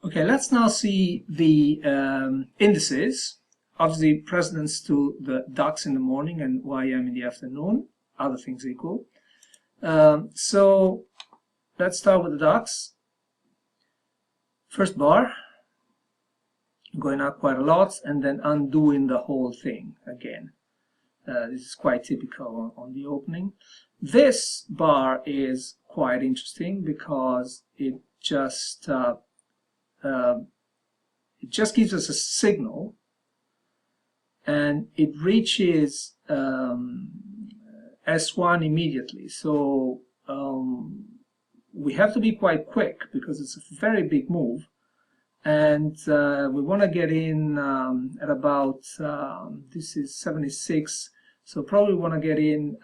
Okay, let's now see the indices. Obviously, precedence to the DAX in the morning and YM in the afternoon, other things equal. So let's start with the DAX. First bar, going up quite a lot, and then undoing the whole thing again. This is quite typical on the opening. This bar is quite interesting because it just gives us a signal, and it reaches S1 immediately. So we have to be quite quick because it's a very big move, and we want to get in at about this is 76, so probably want to get in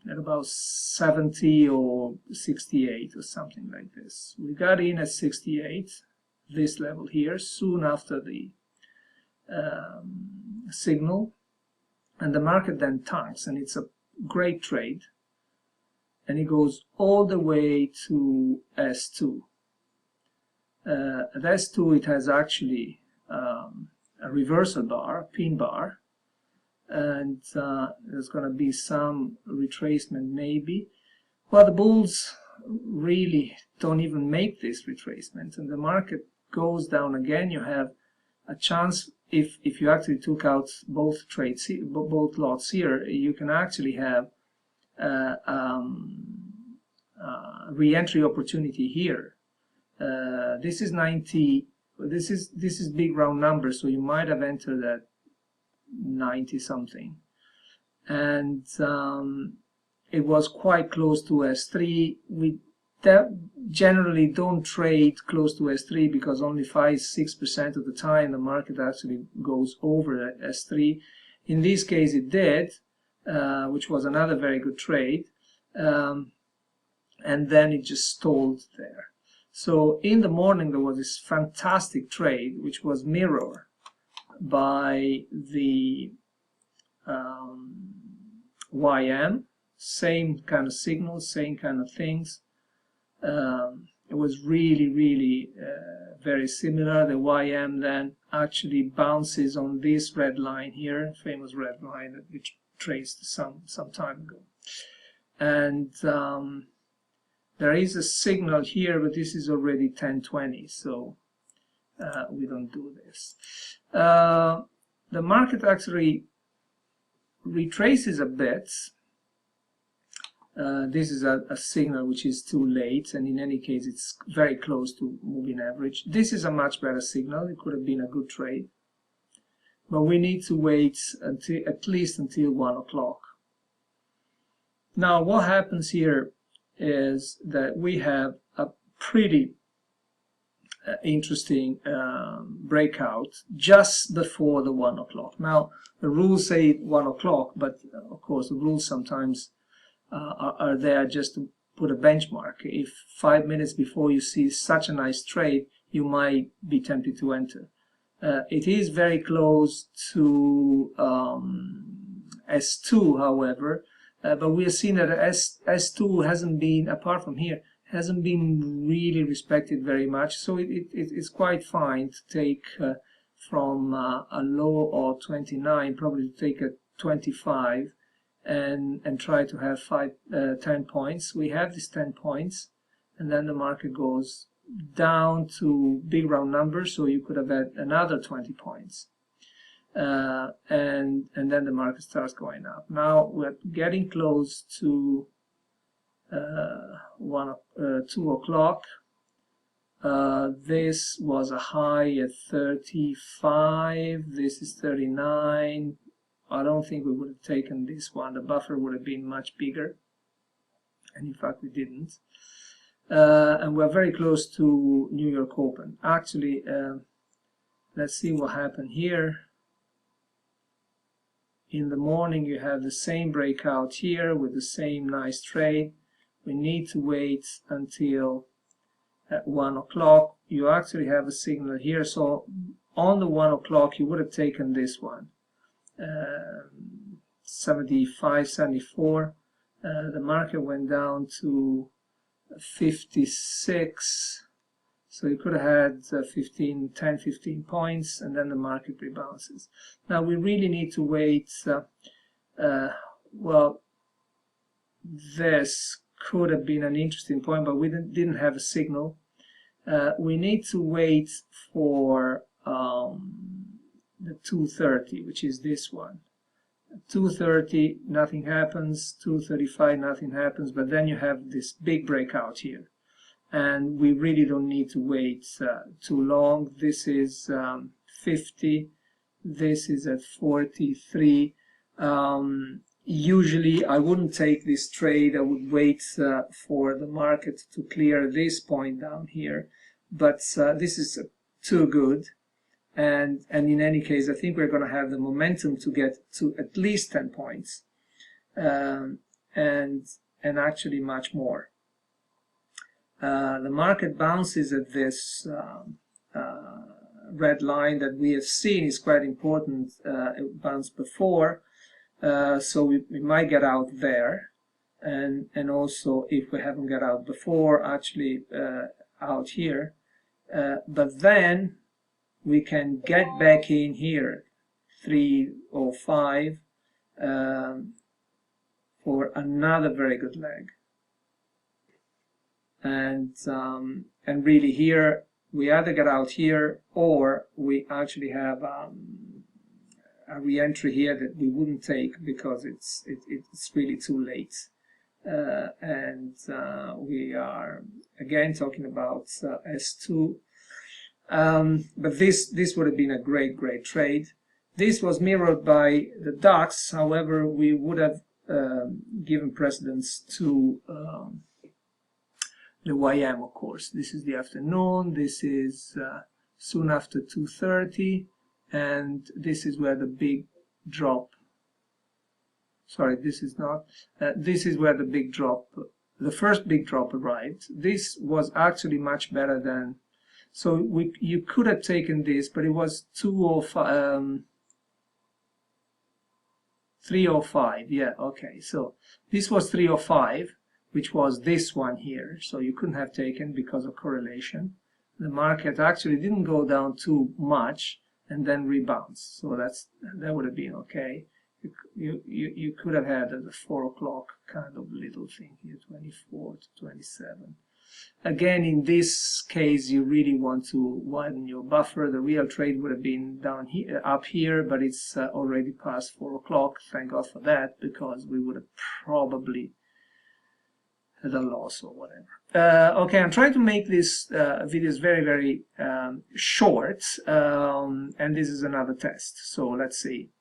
at about 70 or 68 or something like this. We got in at 68, this level here, soon after the signal, and the market then tanks, and it's a great trade, and it goes all the way to S2. At S2 it has actually a reversal bar, a pin bar, and there's going to be some retracement maybe. Well, the bulls really don't even make this retracement, and the market goes down again. You have a chance, if you actually took out both trades, both lots here, you can actually have re-entry opportunity here. This is 90. This is big round numbers, so you might have entered at 90 something, and it was quite close to S3. We generally don't trade close to S3 because only 5-6% of the time the market actually goes over S3. In this case it did, which was another very good trade, and then it just stalled there. So in the morning there was this fantastic trade which was mirrored by the YM, same kind of signals, same kind of things. It was really very similar. The YM then actually bounces on this red line here, famous red line that we traced some time ago, and there is a signal here, but this is already 1020, so we don't do this. The market actually retraces a bit. This is a signal which is too late, and in any case it's very close to moving average. This is a much better signal. It could have been a good trade, but we need to wait until at least until 1 o'clock. Now what happens here is that we have a pretty interesting breakout just before the 1 o'clock. Now the rules say 1 o'clock, but of course the rules sometimes are there just to put a benchmark. If 5 minutes before you see such a nice trade, you might be tempted to enter. It is very close to S2, however, but we have seen that S2 hasn't been, apart from here, hasn't been really respected very much. So it's quite fine to take from a low of 29, probably to take a 25 and try to have 10 points. We have these 10 points, and then the market goes down to big round numbers, so you could have had another 20 points. And then the market starts going up. Now we're getting close to 2 o'clock. This was a high at 35. This is 39. I don't think we would have taken this one. The buffer would have been much bigger, and in fact we didn't. And we're very close to New York Open. Actually, let's see what happened here. In the morning you have the same breakout here with the same nice trade. We need to wait until at 1 o'clock. You actually have a signal here, so on the 1 o'clock you would have taken this one, 75, 74. The market went down to 56, So you could have had 10, 15 points, and then the market rebounces. Now we really need to wait. Well, this could have been an interesting point, but we didn't have a signal. We need to wait for the 230, which is this one. 230, nothing happens. 235, nothing happens. But then you have this big breakout here, and we really don't need to wait too long. This is 50. This is at 43. Usually I wouldn't take this trade. I would wait for the market to clear this point down here, but this is too good, and in any case I think we're going to have the momentum to get to at least 10 points, and actually much more. The market bounces at this red line that we have seen is quite important. It bounced before. So we might get out there, and also if we haven't got out before, actually out here, but then we can get back in here 305 for another very good leg, and really here we either get out here or we actually have a re-entry here that we wouldn't take because it's really too late, and we are again talking about S2, but this would have been a great trade. This was mirrored by the DAX. However, we would have given precedence to the YM, of course. This is the afternoon. This is soon after 2:30. And this is where the big drop, sorry, this is not, this is where the big drop, the first big drop arrived. This was actually much better than, so you could have taken this, but it was 305, yeah, okay, so this was 305, which was this one here, so you couldn't have taken because of correlation. The market actually didn't go down too much, and then rebounds, so that would have been okay. You could have had a 4 o'clock kind of little thing here, 24 to 27. Again, in this case, you really want to widen your buffer. The real trade would have been down here, up here, but it's already past 4 o'clock. Thank God for that, because we would have probably had a loss or whatever. Okay, I'm trying to make these videos very short, and this is another test. So let's see.